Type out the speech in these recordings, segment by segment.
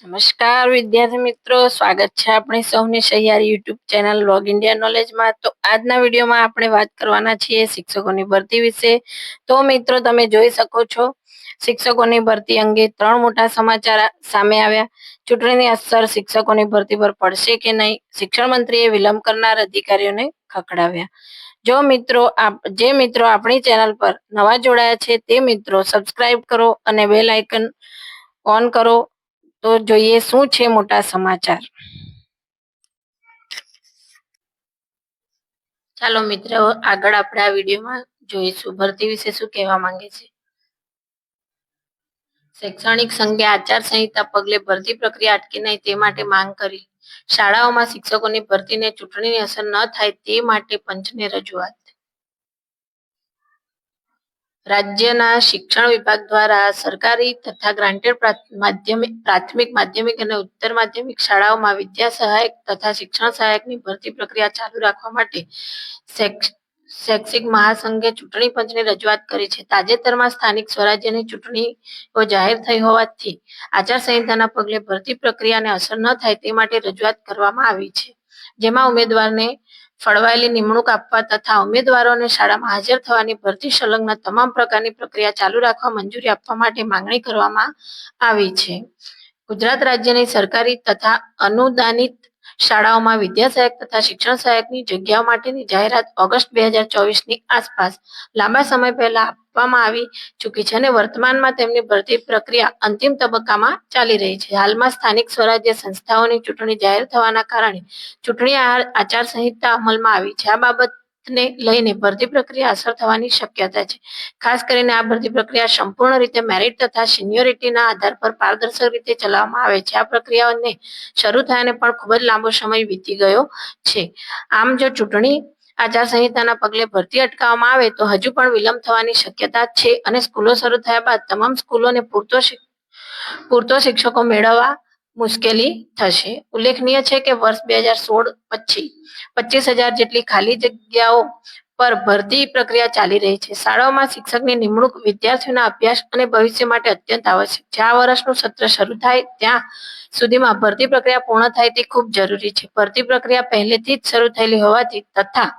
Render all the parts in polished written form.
નમસ્કાર વિદ્યાર્થી મિત્રો, સ્વાગત છે આપણી સૌની સહિયારી યુટ્યુબ ચેનલ લોગ ઇન્ડિયા નોલેજમાં. તો આજના વિડીયોમાં આપણે વાત કરવાના છીએ શિક્ષકોની ભરતી વિશે. તો મિત્રો, તમે જોઈ શકો છો શિક્ષકોની ભરતી અંગે 3 મોટા સમાચાર સામે આવ્યા. ચૂંટણીની અસર શિક્ષકોની ભરતી પર પડશે કે નહીં? શિક્ષણ મંત્રીએ વિલંબ કરનાર અધિકારીઓને ખખડાવ્યા. જે મિત્રો આપણી ચેનલ પર નવા જોડાયા છે તે મિત્રો સબસ્ક્રાઇબ કરો અને બેલ આઇકન ઓન કરો. તો જોઈએ શું છે મોટા સમાચાર. ચાલો મિત્રો, આગળ આપણે આ વિડીયોમાં જોઈશું ભરતી વિશે શું કહેવા માંગે છે. શૈક્ષણિક સંઘે આચારસંહિતા પગલે ભરતી પ્રક્રિયા અટકે નહીં તે માટે માંગ કરી. શાળાઓમાં શિક્ષકોની ભરતીને ચૂંટણીની અસર ન થાય તે માટે પંચને રજૂઆત. રાજ્યના શિક્ષણ વિભાગ દ્વારા સરકારી તથા ગ્રાન્ટેડ પ્રાથમિક, માધ્યમિક અને ઉચ્ચતર માધ્યમિક શાળાઓમાં વિદ્યા સહાયક તથા શિક્ષણ સહાયકની ભરતી પ્રક્રિયા ચાલુ રાખવા માટે શૈક્ષિક મહાસંઘે ચૂંટણી પંચને રજૂઆત કરી છે. તાજેતરમાં સ્થાનિક સ્વરાજ્યની ચૂંટણીઓ જાહેર થઈ હોવાથી આચારસંહિતાના પગલે ભરતી પ્રક્રિયાને અસર ન થાય તે માટે રજૂઆત કરવામાં આવી છે, જેમાં ઉમેદવારને ફળવાયેલી નિમણૂક આપવા તથા ઉમેદવારોને શાળામાં હાજર થવાની ભરતી સંલગ્ન તમામ પ્રકારની પ્રક્રિયા ચાલુ રાખવા મંજૂરી આપવા માટે માંગણી કરવામાં આવી છે. ગુજરાત રાજ્યની સરકારી તથા અનુદાનિત શાળાઓમાં વિદ્યા સહાયક તથા શિક્ષણ સહાયકની જગ્યાઓ માટેની જાહેરાત ઓગસ્ટ 2024ની આસપાસ લાંબા સમય પહેલા આપવામાં આવી ચૂકી છે અને વર્તમાનમાં તેમની ભરતી પ્રક્રિયા અંતિમ તબક્કામાં ચાલી રહી છે. હાલમાં સ્થાનિક સ્વરાજ્ય સંસ્થાઓની ચૂંટણી જાહેર થવાના કારણે ચૂંટણી આચારસંહિતા અમલમાં આવી છે. આ બાબતને લઈને ભરતી પ્રક્રિયા અસર થવાની શક્યતા છે. ખાસ કરીને આ ભરતી પ્રક્રિયા સંપૂર્ણ રીતે મેરિટ તથા સિનિયોરિટીના આધાર પર પારદર્શક રીતે ચલાવવામાં આવે છે. આ પ્રક્રિયાને શરૂ થયાને પણ ખૂબ જ લાંબો સમય વીતી ગયો છે. આમ જો ચૂંટણી આચારસંહિતાના પગલે ભરતી અટકાવવામાં આવે તો હજુ પણ વિલંબ થવાની શક્યતા છે અને સ્કૂલો શરૂ થયા બાદ તમામ સ્કૂલોને પૂરતો શિક્ષકો મેળવવા મુશ્કેલી થશે. ઉલ્લેખનીય છે કે વર્ષ 2016 પછી 25,000 જેટલી ખાલી જગ્યાઓ પર ભરતી પ્રક્રિયા ચાલી રહી છે. શાળાઓમાં શિક્ષકની નિમણૂક વિદ્યાર્થીઓના અભ્યાસ અને ભવિષ્ય માટે અત્યંત આવશ્યક છે. આ વર્ષનું સત્ર શરૂ થાય ત્યાં સુધીમાં ભરતી પ્રક્રિયા પૂર્ણ થાય તે ખૂબ જરૂરી છે. ભરતી પ્રક્રિયા પહેલેથી જ શરૂ થયેલી હોવાથી તથા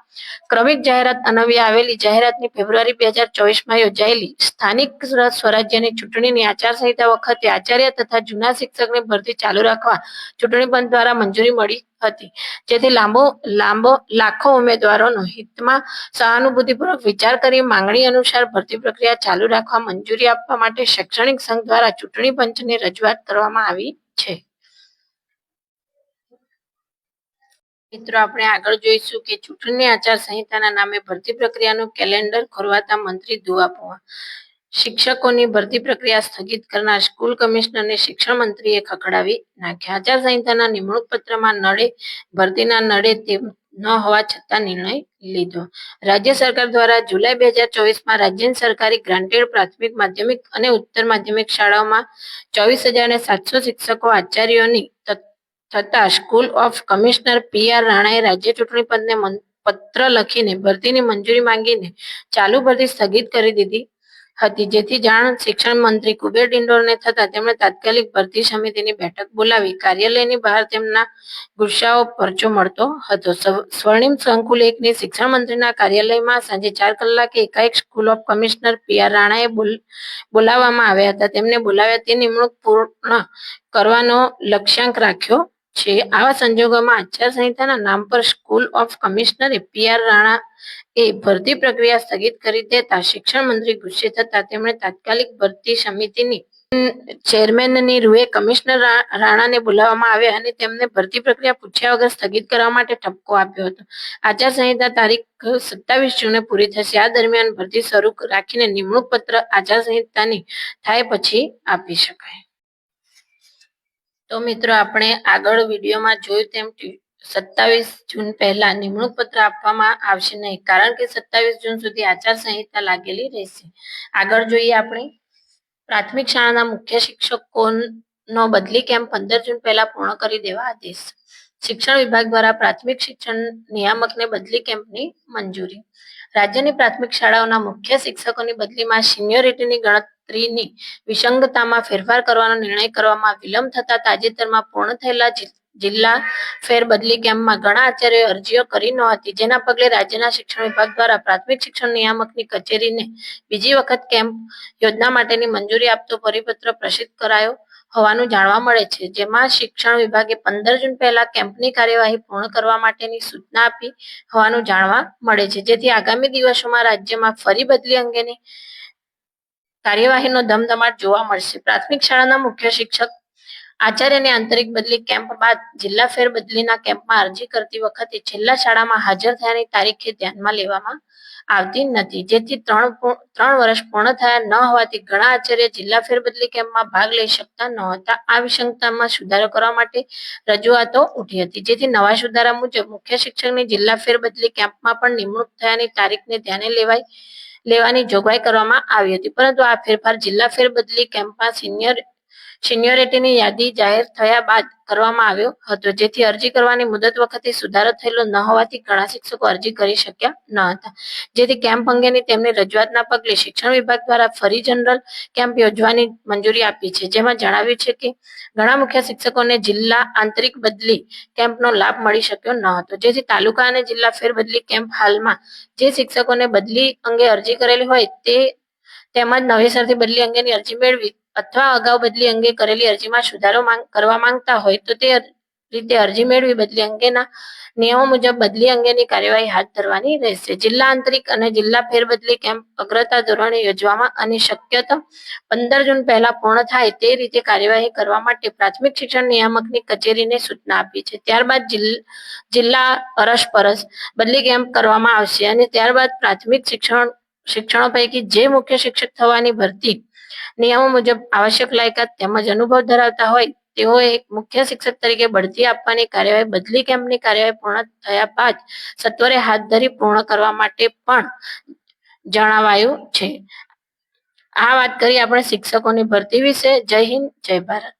ક્રમિક જાહેરાત અન્વયે આવેલી જાહેરાતની ફેબ્રુઆરી 2024માં યોજાયેલી સ્થાનિક સ્વરાજ્યની ચૂંટણીની આચારસંહિતા વખતે આચાર્ય તથા જૂના શિક્ષકની ભરતી ચાલુ રાખવા ચૂંટણી પંચ દ્વારા મંજૂરી મળી હતી, જેથી લાખો ઉમેદવારોનો હિતમાં સહાનુભૂતિપૂર્વક વિચાર કરી માંગણી અનુસાર ભરતી પ્રક્રિયા ચાલુ રાખવા મંજૂરી આપવા માટે શૈક્ષણિક સંઘ દ્વારા ચૂંટણી પંચને રજૂઆત કરવામાં આવી છે. મિત્રો, આપણે આગળ જોઈશું કે ચૂંટણી આચારસંહિતાના નામે ભરતી પ્રક્રિયાનું કેલેન્ડર ખોરવાતા મંત્રી ધુઆપુઆ. શિક્ષકોની ભરતી પ્રક્રિયા સ્થગિત કરનાર સ્કૂલ કમિશનરને શિક્ષણ મંત્રીએ ખખડાવી નાખ્યા. આચારસંહિતાના નિમણૂક પત્રમાં ભરતીના નડે તેમ ન હોવા છતાં નિર્ણય લીધો. રાજ્ય સરકાર દ્વારા જુલાઈ 2024માં રાજ્યની સરકારી ગ્રાન્ટેડ પ્રાથમિક, માધ્યમિક અને ઉચ્ચતર માધ્યમિક શાળાઓમાં 24,700 શિક્ષકો આચાર્યોની થતા સ્કૂલ ઓફ કમિશનર PR રાણાએ રાજ્ય ચૂંટણી પંચને પત્ર લખીને ભરતીની મંજૂરી માંગીને ચાલુ ભરતી સ્થગિત કરી દીધી હતી, જેથી જાણ શિક્ષણ મંત્રી કુબેર ડિંડોરને થતા તેમણે તાત્કાલિક ભરતી સમિતિની બેઠક બોલાવી કાર્યાલયની બહાર તેમના ગુસ્સાઓ પરચો મળતો હતો. સ્વર્ણિમ સંકુલ 1ની શિક્ષણ મંત્રીના કાર્યાલયમાં સાંજે 4 કલાકે એકાએક સ્કૂલ ઓફ કમિશનર PR રાણાએ બોલાવવામાં આવ્યા હતા. તેમને બોલાવ્યા તે નિમણૂક પૂર્ણ કરવાનો લક્ષ્યાંક રાખ્યો છે. આવા સંજોગોમાં આચારસંહિતાના નામ પર સ્કૂલ ઓફ કમિશનરે PR રાણાએ ભરતી પ્રક્રિયા સ્થગિત કરી દેતા શિક્ષણ મંત્રી ગુસ્સે થતા તેમણે તાત્કાલિક ભરતી સમિતિની ચેરમેનની રૂએ કમિશનર રાણાને બોલાવવામાં આવ્યા અને તેમને ભરતી પ્રક્રિયા પૂછ્યા વગર સ્થગિત કરવા માટે ઠપકો આપ્યો હતો. આચારસંહિતા તારીખ 27 જૂને પૂરી થશે. આ દરમિયાન ભરતી શરૂ રાખીને નિમણૂક પત્ર આચારસંહિતાની થાય પછી આપી શકાય. તો મિત્રો, આપણે આગળ વિડીયોમાં જોયું તેમ 27 જૂન પહેલા નિમણૂક પત્ર આપવામાં આવશે નહીં, કારણ કે 27 જૂન સુધી આચારસંહિતા લાગેલી રહેશે. આગળ જોઈએ આપણે પ્રાથમિક શાળાના મુખ્ય શિક્ષકોનો બદલી કેમ્પ 15 જૂન પહેલા પૂર્ણ કરી દેવા આદેશ. શિક્ષણ વિભાગ દ્વારા પ્રાથમિક શિક્ષણ નિયામકને બદલી કેમ્પની મંજૂરી. રાજ્યની પ્રાથમિક શાળાઓના મુખ્ય શિક્ષકોની બદલીમાં સિનિયોરિટીની 3ની વિસંગતતામાં ફેરફાર કરવાનો નિર્ણય કરવામાં વિલંબ થતા તાજેતરમાં પૂર્ણ થયેલા જિલ્લા ફેરબદલી કેમ્પમાં ઘણા આચાર્યોએ અરજીઓ કરી નહોતી, જેના પગલે રાજ્યના શિક્ષણ વિભાગ દ્વારા પ્રાથમિક શિક્ષણ નિયામકની કચેરીને બીજી વખત કેમ્પ યોજના માટેની મંજૂરી આપતો પરિપત્ર પ્રસિદ્ધ કરાયો હોવાનું જાણવા મળે છે, જેમાં શિક્ષણ વિભાગે 15 જૂન પહેલા કેમ્પની કાર્યવાહી પૂર્ણ કરવા માટેની સૂચના આપી હોવાનું જાણવા મળે છે, જેથી આગામી દિવસોમાં રાજ્યમાં ફરી બદલી અંગેની કાર્યવાહીનો ધમધમાટ જોવા મળશે. પ્રાથમિક શાળાના મુખ્ય શિક્ષક આચાર્યની આંતરિક બદલી કેમ્પ બાદ જિલ્લા ફેરબદલીના કેમ્પમાં અરજી કરતી વખતે છેલ્લા શાળામાં હાજર થયાની તારીખે ધ્યાનમાં લેવામાં આવતી નથી, જેથી 3 વર્ષ પૂર્ણ થયા ન હોવાથી ઘણા આચાર્ય જિલ્લા ફેરબદલી કેમ્પમાં ભાગ લઈ શકતા નહોતા. આ વિસંગતતામાં સુધારો કરવા માટે રજૂઆતો ઉઠી હતી, જેથી નવા સુધારા મુજબ મુખ્ય શિક્ષકની જિલ્લા ફેરબદલી કેમ્પમાં પણ નિમણૂક થયાની તારીખને ધ્યાને લેવાની જોગવાઈ કરવામાં આવી હતી, પરંતુ આ ફેરફાર જિલ્લા ફેરબદલી કેમ્પમાં સિનિયોરિટીની યાદી જાહેર થયા બાદ કરવામાં આવ્યો હતો, જેથી અરજી કરવાની મુદત વખતે સુધારો થયેલો ન હોવાથી ઘણા શિક્ષકો અરજી કરી શક્યા ન હતા, જેથી કેમ્પ અંગેની તેમની રજૂઆતના પગલે શિક્ષણ વિભાગ દ્વારા ફરી જનરલ કેમ્પ યોજવાની મંજૂરી આપી છે, જેમાં જણાવ્યું છે કે ઘણા મુખ્ય શિક્ષકોને જિલ્લા આંતરિક બદલી કેમ્પનો લાભ મળી શક્યો ન હતો, જેથી તાલુકા અને જિલ્લા ફેરબદલી કેમ્પ હાલમાં જે શિક્ષકોને બદલી અંગે અરજી કરેલી હોય તે તેમજ નવેસરથી બદલી અંગેની અરજી મેળવી અથવા અગાઉ બદલી અંગે કરેલી અરજીમાં સુધારો કરવા માંગતા હોય તો તે રીતે અરજી મેળવી બદલી અંગેના નિયમો મુજબ બદલી અંગેની કાર્યવાહી હાથ ધરવાની રહેશે. જિલ્લા આંતરિક અને જિલ્લા ફેરબદલી કેમ્પ અગ્રતા ધોરણે યોજવામાં અને શક્યતમ 15 જૂન પહેલા પૂર્ણ થાય તે રીતે કાર્યવાહી કરવા માટે પ્રાથમિક શિક્ષણ નિયામકની કચેરીને સૂચના આપી છે. ત્યારબાદ જિલ્લા અરસપરસ બદલી કેમ્પ કરવામાં આવશે અને ત્યારબાદ પ્રાથમિક શિક્ષણો પૈકી જે મુખ્ય શિક્ષક થવાની ભરતી નિયમો મુજબ આવશ્યક લાયકાત તેમજ અનુભવ ધરાવતા હોય તેઓએ મુખ્ય શિક્ષક તરીકે બઢતી આપવાની કાર્યવાહી બદલી કેમ્પની કાર્યવાહી પૂર્ણ થયા બાદ સત્વરે હાથ ધરી પૂર્ણ કરવા માટે પણ જણાવાયું છે. આ વાત કરી આપણે શિક્ષકોની ભરતી વિશે. જય હિન્દ, જય ભારત.